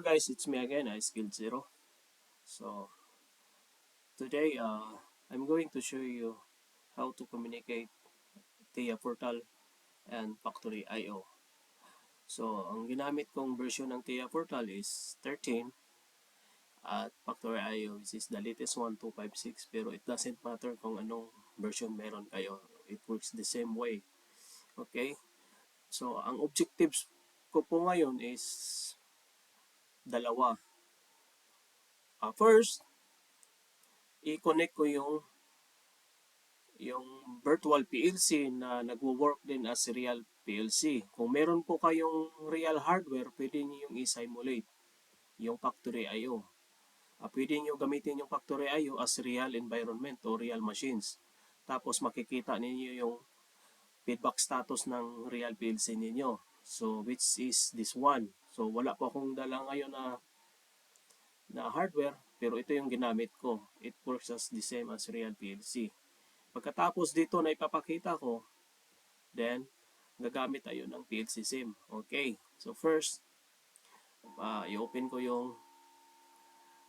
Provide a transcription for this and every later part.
Guys, it's me again, iSkilled Zero. So today, I'm going to show you how to communicate TIA Portal and Factory IO. So ang ginamit kong version ng TIA Portal is 13 at Factory IO is the latest one, 256, pero it doesn't matter kung anong version meron kayo. It works the same way. Okay? So ang objectives ko po ngayon is dalawa. First, i-connect ko yung virtual PLC na nagwo-work din as real PLC. Kung meron po kayong real hardware, pwede niyo yung i-simulate yung factory I/O. Pwede niyo gamitin yung factory I/O as real environment o real machines. Tapos makikita ninyo yung feedback status ng real PLC ninyo. So which is this one. So wala po akong dala ngayon na hardware, pero ito yung ginamit ko. It works as the same as real PLC. Pagkatapos dito na ipapakita ko, then gagamit tayo ng PLC SIM. Okay, so first, i-open ko yung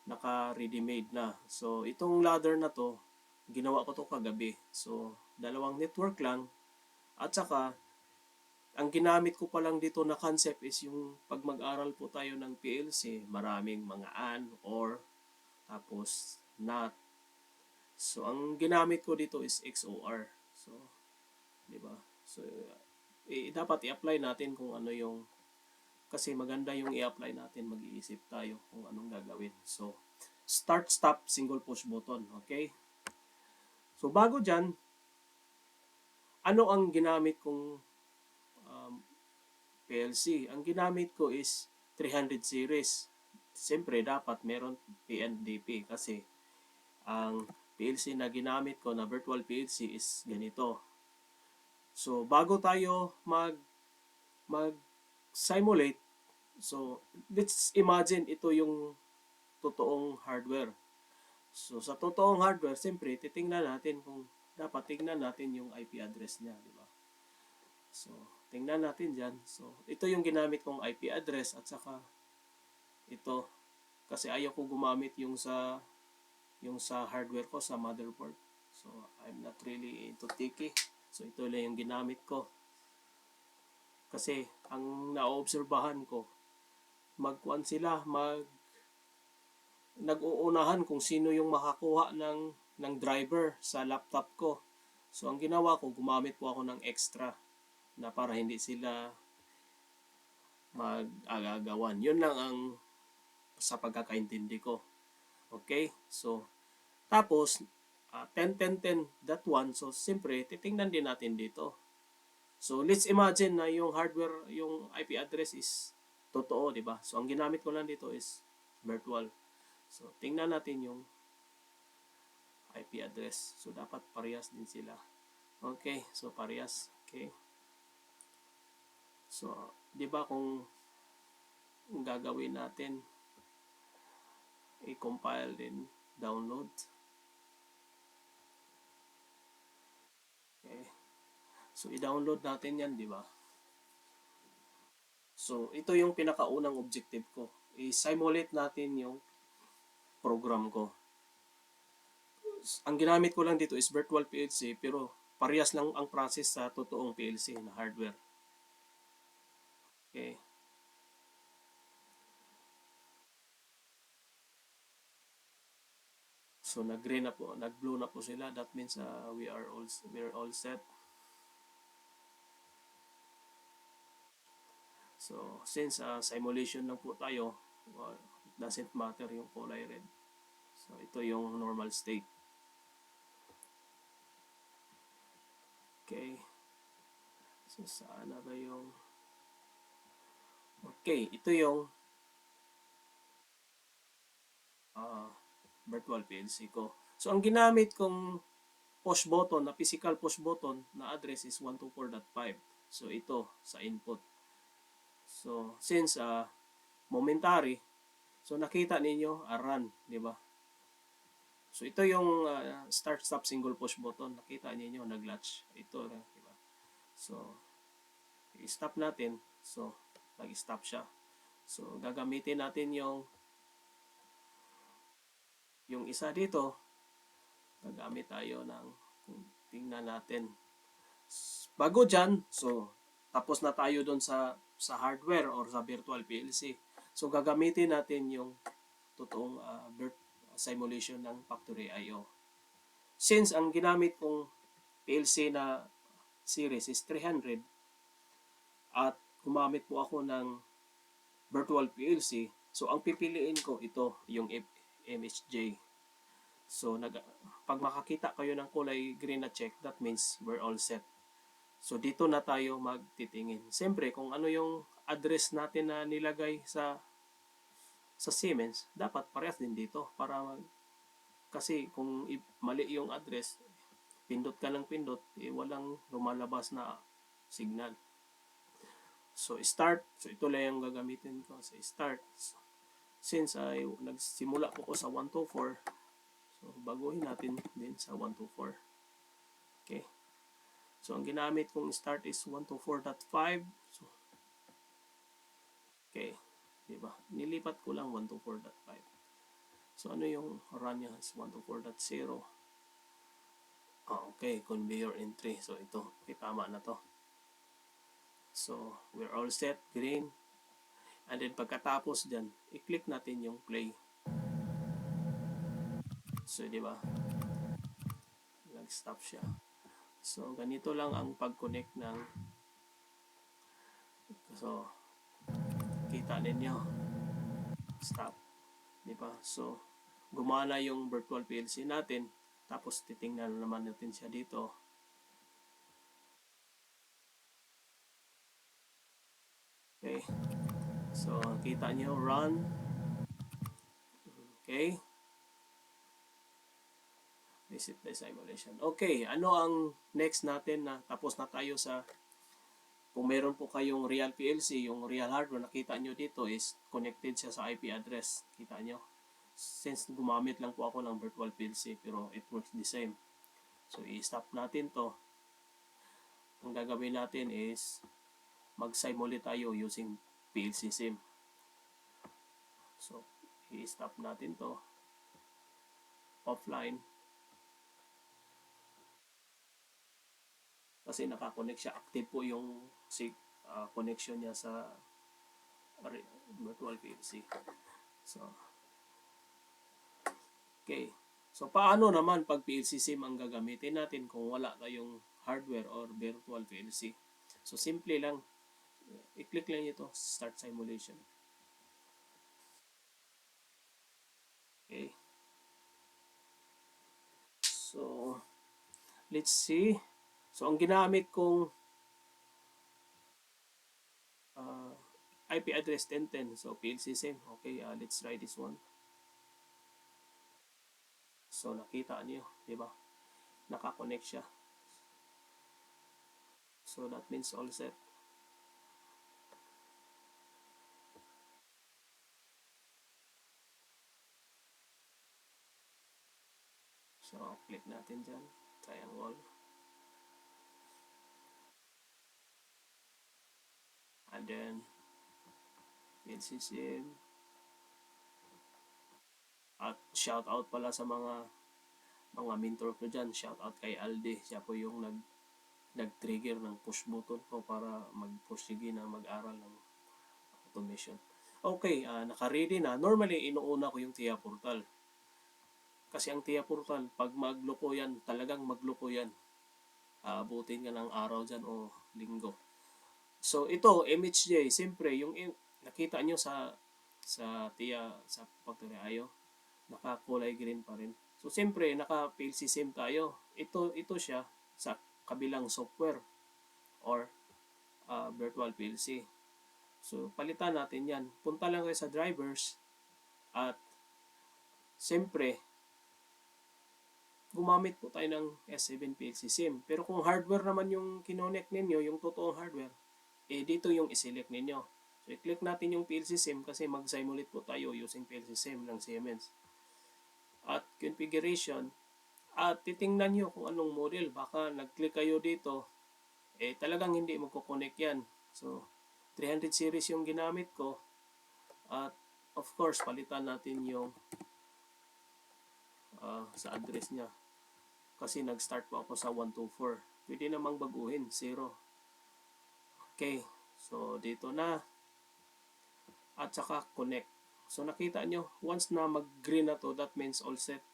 naka-ready-made na. So itong ladder na to, ginawa ko to kagabi. So dalawang network lang, at saka ang ginamit ko pa lang dito na concept is yung pag mag-aral po tayo ng PLC, maraming mga AND, OR, tapos NOT. So ang ginamit ko dito is XOR. So, di ba? So dapat i-apply natin kung ano yung, kasi maganda yung i-apply natin, mag-iisip tayo kung anong gagawin. So start, stop, single push button. Okay? So bago dyan, ano ang ginamit kong PLC? Ang ginamit ko is 300 series. Siyempre dapat meron PNDP kasi ang PLC na ginamit ko na virtual PLC is ganito. So bago tayo mag simulate, so let's imagine ito yung totoong hardware. So sa totoong hardware, siyempre titingnan natin kung dapat tingnan natin yung IP address niya, di ba? So tingnan natin diyan. So ito yung ginamit kong IP address, at saka ito kasi ayaw ko gumamit yung sa hardware ko sa motherboard. So I'm not really into tiki. So ito lang yung ginamit ko. Kasi ang naobserbahan ko, magkuan sila, nag-uunahan kung sino yung makakuha ng driver sa laptop ko. So ang ginawa ko, gumamit po ako ng extra na para hindi sila mag-agagawan. Yun lang ang sa pagkakaintindi ko. Okay? So tapos 10.10.10.1, so siyempre titingnan din natin dito. So let's imagine na yung hardware, yung IP address is totoo, di ba? So ang ginamit ko lang dito is virtual. So tingnan natin yung IP address. So dapat parehas din sila. Okay, so parehas. Okay. So, di ba kung gagawin natin, i-compile din, download. Okay. So i-download natin 'yan, di ba? So ito yung pinakaunang objective ko. I-simulate natin yung program ko. Ang ginamit ko lang dito is virtual PLC, pero parehas lang ang process sa totoong PLC na hardware. Okay. So nag-green na po, nag-blue na po sila. That means we're all set. So since simulation lang po tayo, well, it doesn't matter yung kulay red. So ito yung normal state. Okay. So saan na ba yung... Okay, ito yung virtual PLC ko. So ang ginamit kong push button, na physical push button na address is 124.5. So ito sa input. So since momentary, so nakita ninyo run, di ba? So ito yung start stop single push button. Nakita niyo nag-latch. Ito, di ba? So i-stop natin. So nag-stop siya. So, gagamitin natin yung isa dito. Gagamit tayo ng, tingnan natin. Bago dyan, so, tapos na tayo doon sa hardware or sa virtual PLC. So, gagamitin natin yung totoong simulation ng factory I/O. Since ang ginamit kong PLC na series is 300 at gumamit po ako ng virtual PLC, so ang pipiliin ko ito, yung MSJ. So, pag makakita kayo ng kulay green na check, that means we're all set. So, dito na tayo magtitingin. Siyempre, kung ano yung address natin na nilagay sa Siemens, dapat parehas din dito. Kasi kung mali yung address, pindot ka ng pindot, walang lumalabas na signal. So, start. So, ito lang yung gagamitin ko sa start. Since nagsimula po ko sa 124, so, baguhin natin din sa 124. Okay. So, ang ginamit kong start is 124.5. So, okay. Diba? Nilipat ko lang 124.5. So, ano yung run niya? Is 124.0. Okay. Conveyor entry. So, ito. Okay, tama na to. So, we're all set. Green. And then, pagkatapos dyan, i-click natin yung play. So, diba? Nag-stop siya. So, ganito lang ang pag-connect ng, so, kita ninyo. Stop. Diba? So, gumana yung virtual PLC natin. Tapos, titingnan naman natin siya dito. Okay. So, kita nyo, run. Okay. Visit the simulation. Okay, ano ang next natin na tapos na tayo sa, kung meron po kayong real PLC, yung real hardware, nakita nyo dito is connected siya sa IP address. Kita nyo. Since gumamit lang po ako ng virtual PLC, pero it works the same. So, i-stop natin to. Ang gagawin natin is mag-simulate tayo using PLC sim. So, i-stop natin to. Offline. Kasi nakakonect siya. Active po yung connection niya sa virtual PLC. So, okay. So, paano naman pag PLC sim ang gagamitin natin kung wala kayong hardware or virtual PLC? So, simple lang. I-click lang ito, start simulation. Okay. So, let's see. So, ang ginamit kong IP address 1010. So, PLC sim. Okay, let's try this one. So, nakita niyo, di ba? Nakakonect siya. So, that means all set. So, click natin dyan. Triangle. And then, PLC sim. At shout out pala sa mga mentor ko dyan. Shout out kay Aldi. Siya po yung nag-trigger ng push button ko para mag-push sige na mag-aral ng automation. Okay, naka-ready na. Normally, inuuna ko yung TIA Portal. Kasi ang TIA Portal, pag magloko yan, talagang magloko yan. Abutin ka ng araw dyan o linggo. So, ito, MHJ, siyempre, yung nakita nyo sa TIA, sa Factory I/O, naka-kulay green pa rin. So, siyempre, naka-PLC sim tayo. Ito siya sa kabilang software or virtual PLC. So, palitan natin yan. Punta lang kayo sa drivers at siyempre, gumamit po tayo ng S7 PLC sim. Pero kung hardware naman yung kinonek ninyo, yung totoong hardware, dito yung iselect ninyo. So, i-click natin yung PLC sim kasi mag-simulate po tayo using PLC sim ng Siemens. At configuration, at titingnan nyo kung anong model. Baka nag-click kayo dito, talagang hindi magkoconnect yan. So, 300 series yung ginamit ko. At of course, palitan natin yung sa address niya. Kasi nag-start po ako sa 124. Pwede namang baguhin, 0. Okay, so dito na. At saka connect. So nakita nyo, once na mag-green na to, that means all set.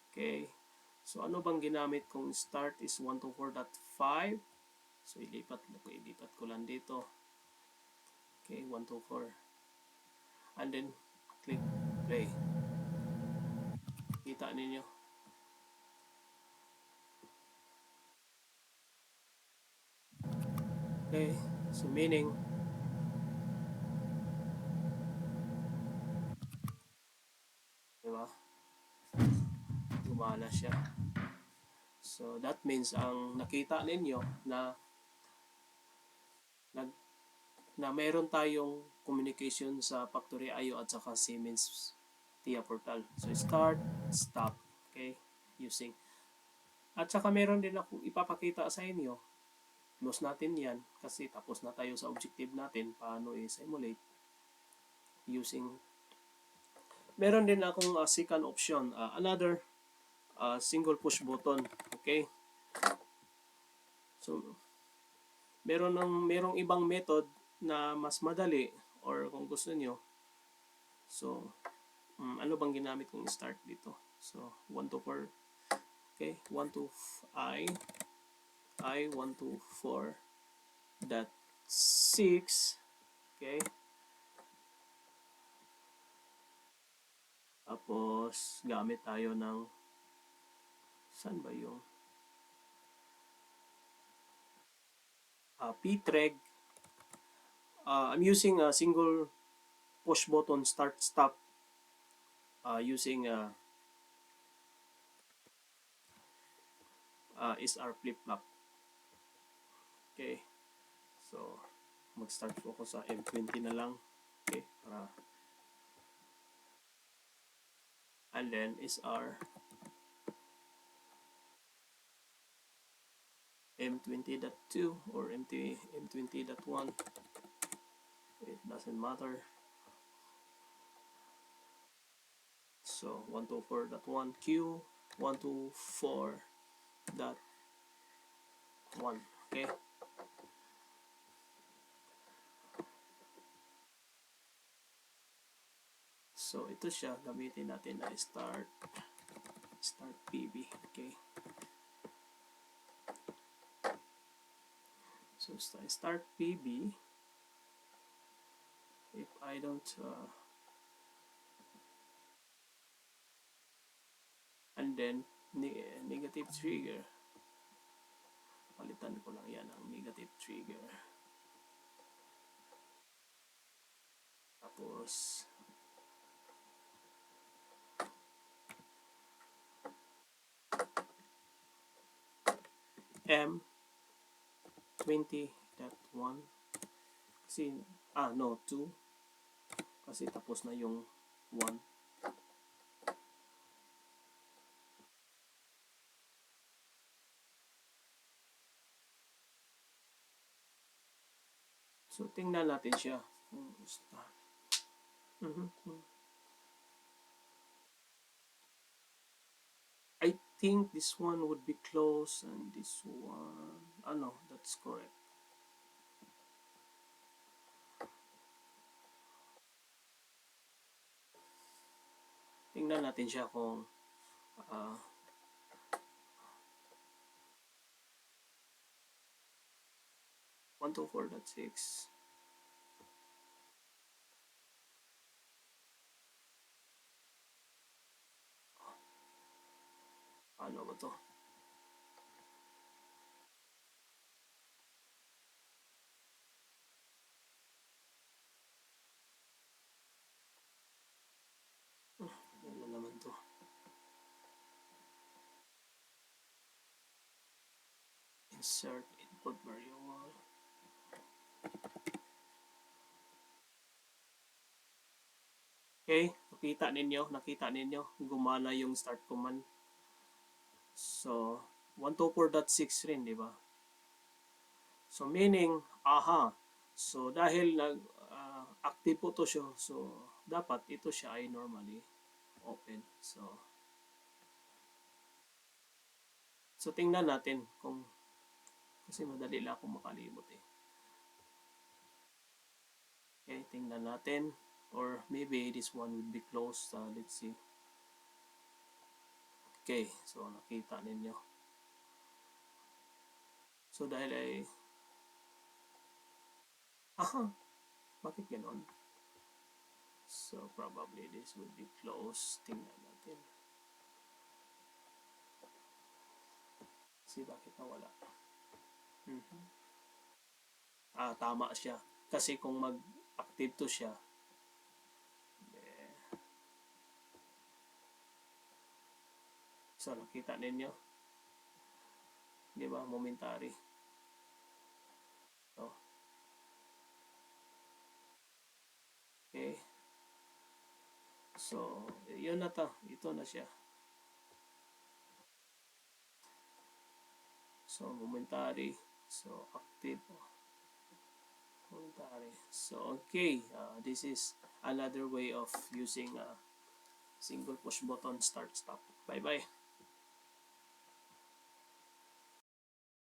Okay, so ano bang ginamit kong start is 124.5. So ilipat ko lang dito. Okay, 124. And then click play. Kita ninyo. Okay, so meaning diba? Gumana siya. So that means ang nakita ninyo na nag na meron tayong communication sa Factory IO at saka Siemens TIA portal. So start, stop, okay? Using. At saka meron din ako ipapakita sa inyo. Close natin 'yan kasi tapos na tayo sa objective natin paano i-simulate using. Meron din akong second option, another single push button, okay? So merong ibang method na mas madali or kung gusto niyo. So ano bang ginamit kong start dito? So 1 to 4, okay? 1 to I 1 to 4 dot 6, okay? Tapos gamit tayo ng saan ba yung Ptreg. I'm using a single push button start stop using SR flip flop. Okay, so mag-start po ako sa M20 na lang, okay, para and then SR M20.2 or M20.1, it doesn't matter. So 124.1 Q 124.1, okay. So ito siya, gamitin natin na start PB, okay. So start PB. If I don't and then negative trigger, palitan ko lang yan ang negative trigger. Tapos M20.1 kasi no 2 kasi tapos na yung 1. So tingnan natin siya. I think this one would be close and this one, no, that's correct. Tingnan natin siya kung 124.6. Ano ba to? Ano naman to? Insert input variable. Okay, nakita ninyo, gumana yung start command. So, 124.6 rin, di ba? So, meaning, so dahil active po to siya. So, dapat ito siya ay normally open. So tingnan natin kung, kasi madali lang akong makalimot eh. Okay, tingnan natin. Or maybe this one would be closed. Let's see. Okay, so nakita ninyo. So dahil ay, aha, bakit ganon? So probably this would be closed. Tingnan natin. See, bakit nawala? Mm-hmm. Tama siya. Kasi kung mag-active to siya, so nakita ninyo, di ba, momentary. So, okay. So, yun na to. Ito na siya. So, momentary. So, active. Momentary. So, okay. This is another way of using a single push button start stop. Bye-bye.